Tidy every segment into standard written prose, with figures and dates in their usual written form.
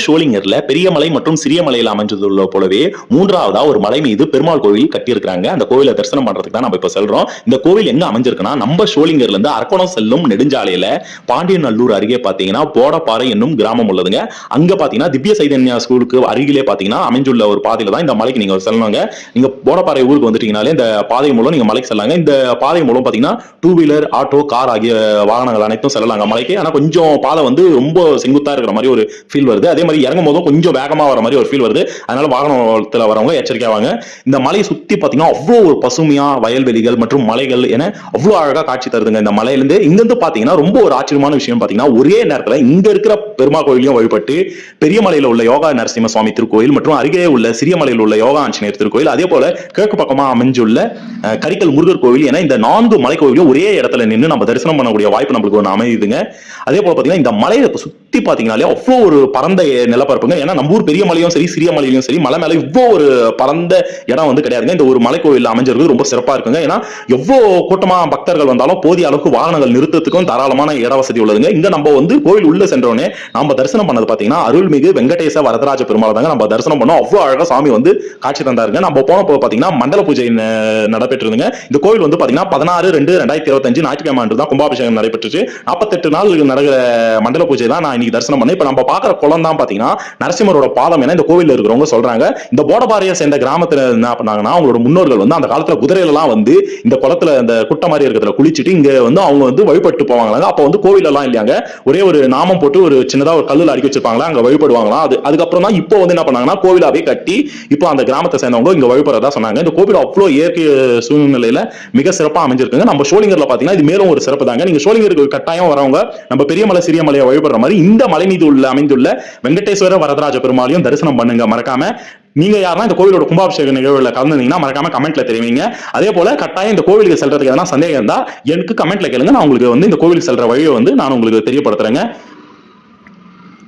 ஷோலிங்கர்ல பெரிய மலை மற்றும் சிறிய மலையில் அமைஞ்சுள்ள போலவே மூன்றாவதா ஒரு மலை மீது பெருமாள் கோவில் கட்டியிருக்காங்க. அந்த கோவிலை தரிசனம் பண்றதுக்கு தான் நம்ம இப்ப செல்றோம். இந்த கோவில் எங்க அமைஞ்சிருக்குன்னா நம்ம ஷோலிங்கர்ல இருந்து அரக்கோணம் செல்லும் நெடுஞ்சாலையில பாண்டியநல்லூர் அருகே பாத்தீங்கன்னா போடப்பாறை என்னும் கிராமம் உள்ளதுங்க. அங்க பாத்தீங்கன்னா திவ்ய சைதன்யா ஸ்கூலுக்கு அருகிலே பாத்தீங்கன்னா அமைஞ்சுள்ள ஒரு பாதையில தான் இந்த மலைக்கு நீங்க செல்லணுங்க. நீங்க போடப்பாறை ஊருக்கு வந்துட்டீங்கனாலே இந்த பாதை மூலம் நீங்க மலைக்கு செல்லாங்க. இந்த பாதை மூலம் பாத்தீங்கன்னா டூ வீலர், ஆட்டோ, கார் ஆகிய வாகனங்கள் அனைத்தும் செல்லலாங்க மலைக்கு. ஆனா கொஞ்சம் பாதை வந்து ரொம்ப செங்குத்தா இருக்கிற மாதிரி ஒரு ஃபீல் வருது. அதே மாதிரி இறங்கும் போதும் கொஞ்சம் வேகமா வர மாதிரி ஒரு ஃபீல் வருது. அதனால வாகனத்துல வரவங்க எச்சரிக்கையா வாங்க. இந்த மலையை சுத்தி பாத்தீங்கன்னா அவ்வளோ ஒரு பசுமையா வயல்வெளிகள் மற்றும் மலைகள் என அவ்வளவு அழகா காட்சி தருதுங்க. இந்த மலையிலிருந்து இங்கிருந்து பாத்தீங்கன்னா ரொம்ப ஒரு ஆச்சரியமான விஷயம் பாத்தீங்கன்னா ஒரே நேரத்துல இங்க இருக்கிற பெருமாள் கோயிலையும் வழிபட்டு பெரிய மலையில உள்ள யோகா நரசிம்ம சுவாமி திருக்கோயில் மற்றும் அருகே உள்ள சிறிய மலையில் உள்ள யோகா ஆஞ்சநேயர் திருக்கோயில், அதே போல கிழக்கு பக்கமா அமைஞ்சுள்ள கரிக்கல் முருகர் கோவில் என இந்த 4 மலை கோவிலும் ஒரே இடத்துல நின்று நம்ம தரிசனம் பண்ணக்கூடிய வாய்ப்பு நம்மளுக்கு ஒன்று அமையுதுங்க. அதே போல பாத்தீங்கன்னா இந்த மலையை சுத்தி பாத்தீங்கன்னாலே அவ்வளோ ஒரு பரந்த நிலப்பரப்புங்க. ஏன்னா நம்ம ஊர் பெரிய மலையும் சரி சிறிய மலையிலும் சரி மலை மேல இவ்வளோ ஒரு பரந்த இடம் வந்து கிடையாதுங்க. இந்த ஒரு மலை கோவில் அமைஞ்சிருக்கு ரொம்ப சிறப்பா இருக்குங்க. ஏன்னா எவ்வளவு கூட்டமா பக்தர்கள் வந்தாலும் போதிய அளவுக்கு வாகனங்கள் நிறுத்தத்துக்கும் தாராளமான இட வசதி உள்ளதுங்க. இங்க நம்ம வந்து கோவில் உள்ள சென்றோடனே நம்ம தரிசனம் பண்ணது பாத்தீங்கன்னா அருள்மிகு வெங்கடேச வரதராஜ பெருமாள் தாங்க நம்ம தரிசனம் பண்ணோம். அவ்வளவு அழகா சாமி வந்து காட்சி தந்தாருங்க. நம்ம போனப்போ பாத்தீங்கன்னா மண்டல பூஜை நடைபெற்றிருந்துங்க. இந்த கோவில் வந்து பாத்தீங்கன்னா 16/2/2025 ஞாயிற்றுக்கிழமை தான் கும்பாபிஷேகம் நடைபெற்றுச்சு. 48 நாள் நடக்கிற மண்டல பூஜை தான் நான் இன்னைக்கு தரிசனம் பண்ணேன். இப்ப நம்ம பாக்குற குளம் தான் பாத்தீங்கன்னா நரசிம்மரோட பாதம் என இந்த கோவில்ல இருக்கிறவங்க சொல்றாங்க. இந்த போடபாறையை சேர்ந்த கிராமத்துல என்ன பண்ணாங்கன்னா அவங்களோட முன்னோர்கள் வந்து அந்த காலத்துல குதிரையில எல்லாம் வந்து இந்த குளத்துல இந்த குட்டை மாதிரி இருக்கிறதுல குளிச்சுட்டு இங்க வந்து அவங்க வந்து வழிபட்டு போவாங்களாங்க. அப்ப வந்து கோவில் எல்லாம் இல்லையாங்க, ஒரே ஒரு நாமம் போட்டு ஒரு சின்னதா ஒரு கல்லுல அடிக்க வச்சிருப்பாங்களா, அங்க வழிபடுவாங்களாம். அதுக்கப்புறம் தான் இப்போ வந்து என்ன பண்ணாங்கன்னா கோவிலாவே கட்டி இப்போ அந்த கிராமத்தை சேர்ந்தவங்க இங்க வழிபடுறதா சொன்னாங்க. இந்த கோவில் அவ்வளோ இயற்கை சூழ்நிலையில மிக சிறப்பா அமைஞ்சிருக்குங்க. நம்ம ஷோலிங்கர்ல பாத்தீங்கன்னா இது மேலும் ஒரு சிறப்பு தாங்க. நீங்க ஷோலிங்கருக்கு கட்டாயம் வரவங்க நம்ம பெரிய மலை சிறிய மலையை வழிபடுற மாதிரி இந்த மலை மீது அமைந்துள்ள வெங்கடேஸ்வர வரதராஜ பெருமாளையும் தரிசனம் பண்ணுங்க மறக்காம. நீங்க யாரா இந்த கோவிலோட கும்பாபிஷேக நிகழ்வுல கலந்துனீங்கன்னா மறக்காம கமெண்ட்ல தெரிவிங்க. அதே போல கட்டாயம் இந்த கோவிலுக்கு செல்றதுக்கு எதனா சந்தேகம் இருந்தா எனக்கு கமெண்ட்ல கேளுங்க. நான் உங்களுக்கு வந்து இந்த கோவிலுக்கு செல்ற வழியை வந்து நான் உங்களுக்கு தெரியப்படுத்துறேங்க.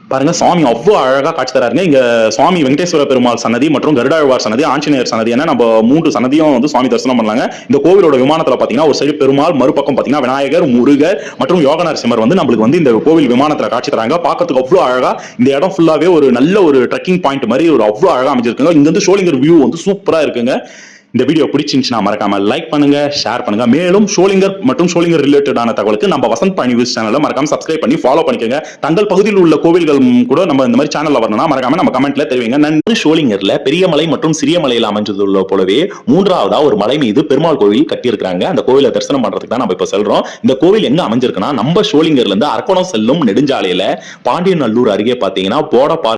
பாருங்க சுவாமி அவ்வளவு அழகா காட்சி தராருங்க. இங்க சுவாமி வெங்கடேஸ்வர பெருமாள் சன்னதி மற்றும் கருடாழ்வார் சன்னதி, ஆஞ்சநேயர் சன்னதி என நம்ம 3 சன்னதியும் வந்து சுவாமி தரிசனம் பண்ணலாங்க. இந்த கோவிலோட விமானத்துல பாத்தீங்கன்னா ஒரு சைடு பெருமாள், மறுபக்கம் பாத்தீங்கன்னா விநாயகர், முருகர் மற்றும் யோக நரசிம்மர் வந்து நம்மளுக்கு வந்து இந்த கோவில் விமானத்துல காட்சி தராங்க. பாக்கிறதுக்கு அவ்வளவு அழகா இந்த இடம் ஃபுல்லாவே ஒரு நல்ல ஒரு ட்ரெக்கிங் பாயிண்ட் மாதிரி ஒரு அவ்வளவு அழகா அமைஞ்சிருக்குங்க. இங்க வந்து ஷோலிங்கர் வியூ வந்து சூப்பரா இருக்குங்க. இந்த வீடியோ பிடிச்சிருந்துச்சுன்னா மறக்காம லைக் பண்ணுங்க, ஷேர் பண்ணுங்க. மேலும் ஷோலிங்கர் மற்றும் ஷோலிங்கர் ரிலேட்டடான தகவலுக்கு நம்ம வசந்த் பாணி நியூஸ் சேனலை மறக்காம சப்ஸ்கிரைப் பண்ணி ஃபாலோ பண்ணிக்கோங்க. தங்கள் பகுதியில் உள்ள கோவில்கள் கூட நம்ம இந்த மாதிரி சேனல்ல வரணும்னா மறக்காம நம்ம கமெண்ட்ல தெரிவிங்க. நன்றி. ஷோலிங்கர்ல பெரிய மலை மற்றும் சிறிய மலையில் அமைஞ்சுள்ள போலவே மூன்றாவதா ஒரு மலை மீது பெருமாள் கோவில் கட்டியிருக்காங்க. அந்த கோவிலை தரிசனம் பண்றதுக்கு தான் நம்ம இப்ப செல்றோம். இந்த கோவில் எங்க அமைஞ்சிருக்குன்னா நம்ம ஷோலிங்கர்ல இருந்து அரக்கோணம் செல்லும் நெடுஞ்சாலையில பாண்டியநல்லூர் அருகே பாத்தீங்கன்னா போடப்பாறை